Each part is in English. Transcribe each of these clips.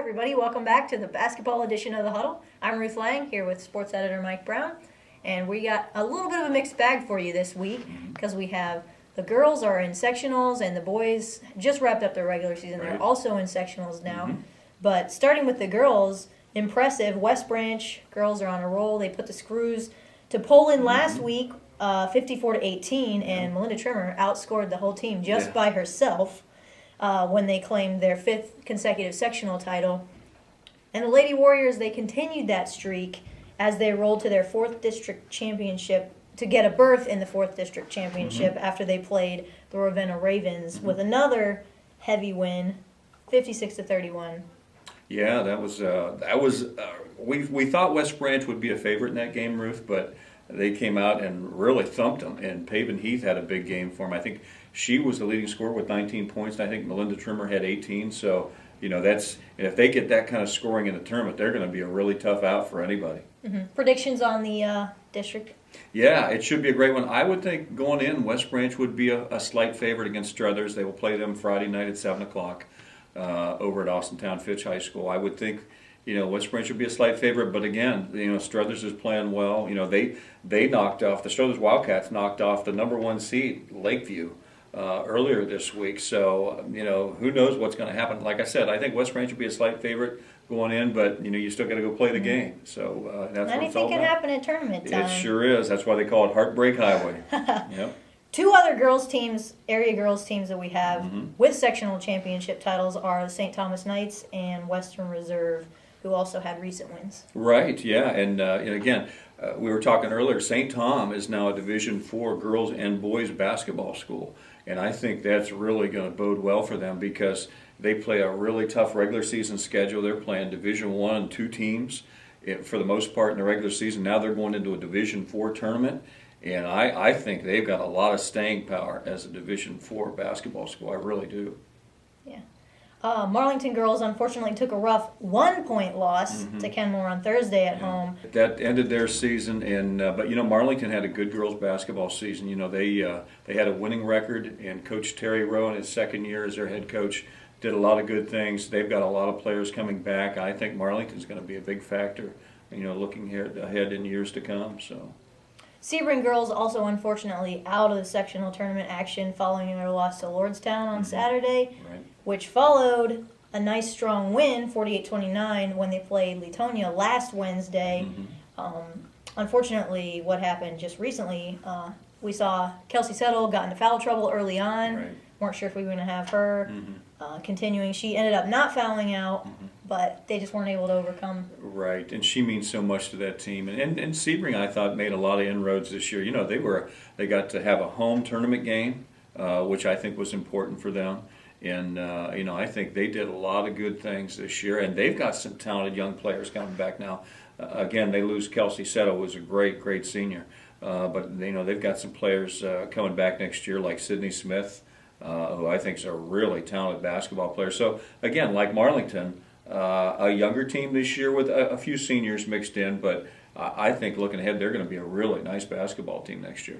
everybody. Welcome back to the basketball edition of the Huddle. I'm Ruth Lang here with sports editor Mike Brown, and we got a little bit of a mixed bag for you this week because we have the girls are in sectionals and the boys just wrapped up their regular season. Right. They're also in sectionals now. But starting with the girls, impressive. West Branch girls are on a roll. They put the Screws to Poland last week, 54-18, and Melinda Trimmer outscored the whole team just by herself. When they claimed their 5th consecutive sectional title. And the Lady Warriors, they continued that streak as they rolled to their 4th district championship to get a berth in the 4th district championship after they played the Ravenna Ravens with another heavy win, 56-31. Yeah, that was we thought West Branch would be a favorite in that game, Ruth, but they came out and really thumped them. And Paven Heath had a big game for them. I think she was the leading scorer with 19 points. I think Melinda Trimmer had 18. So, and if they get that kind of scoring in the tournament, they're going to be a really tough out for anybody. Predictions on the district? Yeah, it should be a great one. I would think going in, West Branch would be a slight favorite against Struthers. They will play them Friday night at 7 o'clock over at Austintown Fitch High School. I would think West Branch would be a slight favorite, but again, Struthers is playing well. They knocked off, the Struthers Wildcats knocked off the number 1 seed, Lakeview, earlier this week. So, who knows what's going to happen. Like I said, I think West Branch would be a slight favorite going in, but, you still got to go play the game. So that's what it's all about. Anything can happen in tournament time. It sure is. That's why they call it Heartbreak Highway. Yep. 2 other girls teams, area girls teams that we have with sectional championship titles are the St. Thomas Knights and Western Reserve, who also had recent wins. Right, yeah, and again, we were talking earlier, St. Tom is now a Division IV girls and boys basketball school, and I think that's really going to bode well for them because they play a really tough regular season schedule. They're playing Division I and 2 teams for the most part in the regular season. Now they're going into a Division IV tournament, and I think they've got a lot of staying power as a Division IV basketball school. I really do. Yeah. Marlington girls unfortunately took a rough 1-point loss to Kenmore on Thursday at home. That ended their season, and but Marlington had a good girls basketball season. They had a winning record, and Coach Terry Rowe in his second year as their head coach did a lot of good things. They've got a lot of players coming back. I think Marlington's going to be a big factor, looking ahead in years to come. So. Sebring girls also unfortunately out of the sectional tournament action following their loss to Lordstown on Saturday, which followed a nice strong win, 48-29, when they played Leetonia last Wednesday. Unfortunately, what happened just recently, we saw Kelsey Settle got into foul trouble early on. Weren't sure if we were going to have her continuing. She ended up not fouling out, but they just weren't able to overcome. Right, and she means so much to that team. And Sebring, I thought, made a lot of inroads this year. They got to have a home tournament game, which I think was important for them. And, I think they did a lot of good things this year. And they've got some talented young players coming back now. Again, they lose Kelsey Settle, who was a great, great senior. But, they've got some players coming back next year like Sydney Smith, who I think is a really talented basketball player. So, again, like Marlington, a younger team this year with a few seniors mixed in. But I think looking ahead, they're going to be a really nice basketball team next year.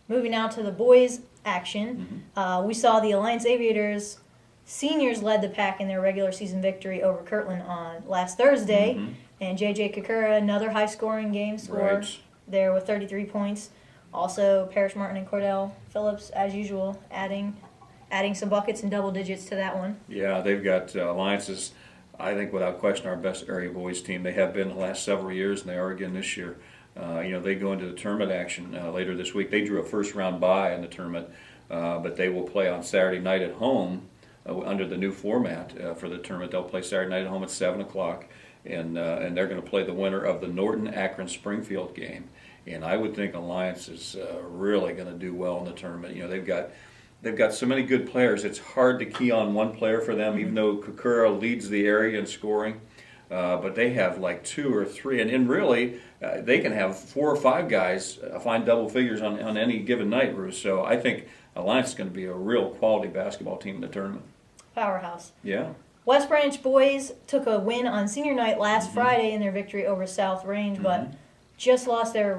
Moving now to the boys' action, we saw the Alliance Aviators seniors led the pack in their regular season victory over Kirtland on last Thursday, and J.J. Kakura, another high-scoring game, scored there with 33 points. Also, Parrish Martin and Cordell Phillips, as usual, adding some buckets and double digits to that one. Yeah, they've got Alliance's, I think, without question, our best area boys team. They have been the last several years, and they are again this year. They go into the tournament action later this week. They drew a first-round bye in the tournament, but they will play on Saturday night at home under the new format for the tournament. They'll play Saturday night at home at 7 o'clock, and they're going to play the winner of the Norton-Akron-Springfield game. And I would think Alliance is really going to do well in the tournament. They've got so many good players. It's hard to key on one player for them, even though Kakura leads the area in scoring. But they have like 2 or 3, and really they can have 4 or 5 guys find double figures on any given night, Bruce. So I think Alliance is going to be a real quality basketball team in the tournament. Powerhouse. Yeah. West Branch boys took a win on senior night last Friday in their victory over South Range, but just lost their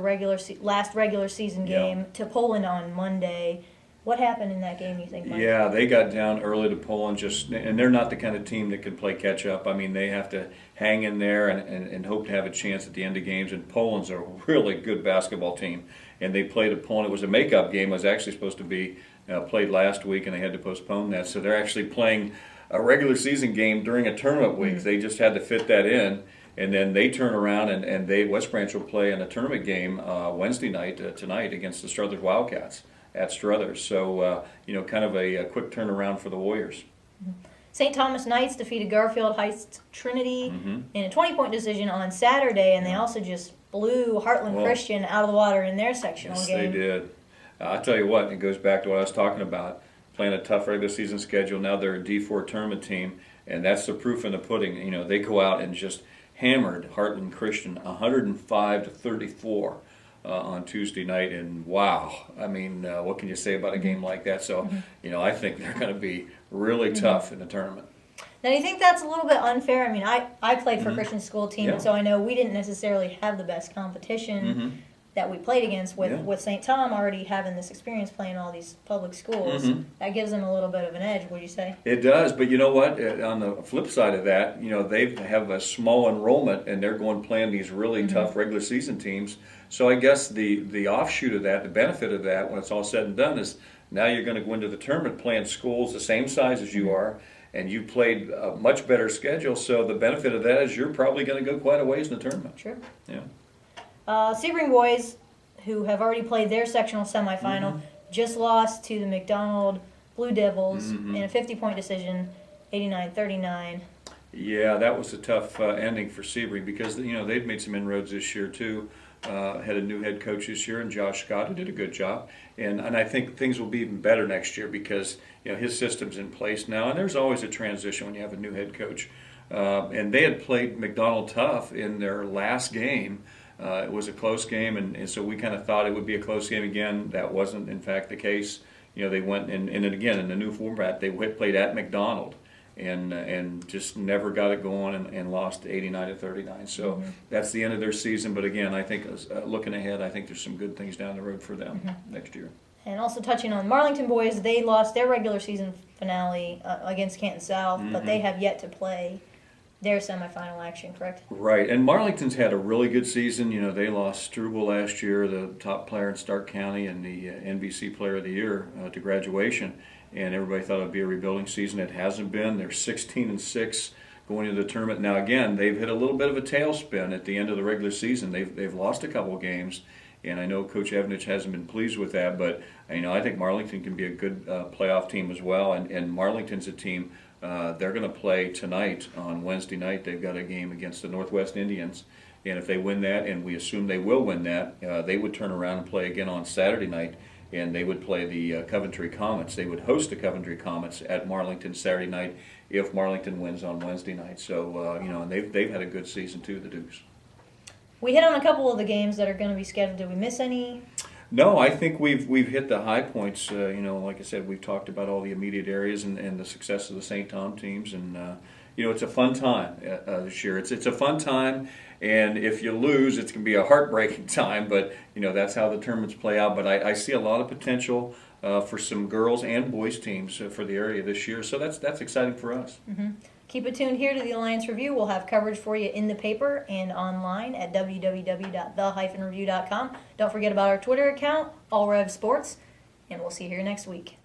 last regular season game to Poland on Monday. What happened in that game, you think, Mike? Yeah, they got down early to Poland, and they're not the kind of team that can play catch up. I mean, they have to hang in there and hope to have a chance at the end of games. And Poland's a really good basketball team, and they played a Poland. It was a makeup game. It was actually supposed to be played last week, and they had to postpone that. So they're actually playing a regular season game during a tournament week. They just had to fit that in. And then they turn around and West Branch will play in a tournament game Wednesday night, tonight, against the Struthers Wildcats at Struthers. So, kind of a quick turnaround for the Warriors. St. Thomas Knights defeated Garfield Heights Trinity in a 20-point decision on Saturday, and they also just blew Heartland Christian out of the water in their sectional game. Yes, they did. I'll tell you what, it goes back to what I was talking about, playing a tough regular season schedule. Now they're a D4 tournament team, and that's the proof in the pudding. They go out and just hammered Heartland Christian 105-34 on Tuesday night, and wow, I mean, what can you say about a game like that? So, I think they're going to be really tough in the tournament. Now, do you think that's a little bit unfair? I mean, I played for a Christian school team, and so I know we didn't necessarily have the best competition that we played against with St. Tom already having this experience playing all these public schools. That gives them a little bit of an edge, would you say? It does, but you know what? On the flip side of that, they have a small enrollment, and they're going playing these really tough regular season teams. So I guess the offshoot of that, the benefit of that, when it's all said and done, is now you're going to go into the tournament playing schools the same size as you are, and you played a much better schedule. So the benefit of that is you're probably going to go quite a ways in the tournament. True. Yeah. Sebring boys, who have already played their sectional semifinal, just lost to the McDonald Blue Devils in a 50-point decision, 89-39. Yeah, that was a tough ending for Sebring because they'd made some inroads this year too. Had a new head coach this year, and Josh Scott, who did a good job. And I think things will be even better next year because his system's in place now. And there's always a transition when you have a new head coach. And they had played McDonald tough in their last game. It was a close game, and so we kind of thought it would be a close game again. That wasn't, in fact, the case. They went, and again, in the new format, they played at McDonald and just never got it going and lost 89-39. So that's the end of their season. But again, I think looking ahead, I think there's some good things down the road for them next year. And also touching on Marlington boys, they lost their regular season finale against Canton South, but they have yet to play their semifinal action, correct? Right, and Marlington's had a really good season. They lost Struble last year, the top player in Stark County and the NBC Player of the Year to graduation, and everybody thought it would be a rebuilding season. It hasn't been. They're 16-6 going into the tournament. Now again, they've hit a little bit of a tailspin at the end of the regular season. They've lost a couple games, and I know Coach Evnich hasn't been pleased with that, but I think Marlington can be a good playoff team as well, and Marlington's a team. They're going to play tonight on Wednesday night. They've got a game against the Northwest Indians, and if they win that, and we assume they will win that, they would turn around and play again on Saturday night, and they would play the Coventry Comets. They would host the Coventry Comets at Marlington Saturday night if Marlington wins on Wednesday night. So, and they've had a good season too, the Dukes. We hit on a couple of the games that are going to be scheduled. Did we miss any? No, I think we've hit the high points. Like I said, we've talked about all the immediate areas and the success of the St. Tom teams, and it's a fun time this year. It's a fun time, and if you lose, it's going to be a heartbreaking time. But that's how the tournaments play out. But I see a lot of potential for some girls and boys teams for the area this year. So that's exciting for us. Keep it tuned here to the Alliance Review. We'll have coverage for you in the paper and online at www.the-review.com. Don't forget about our Twitter account, AllRevSports, and we'll see you here next week.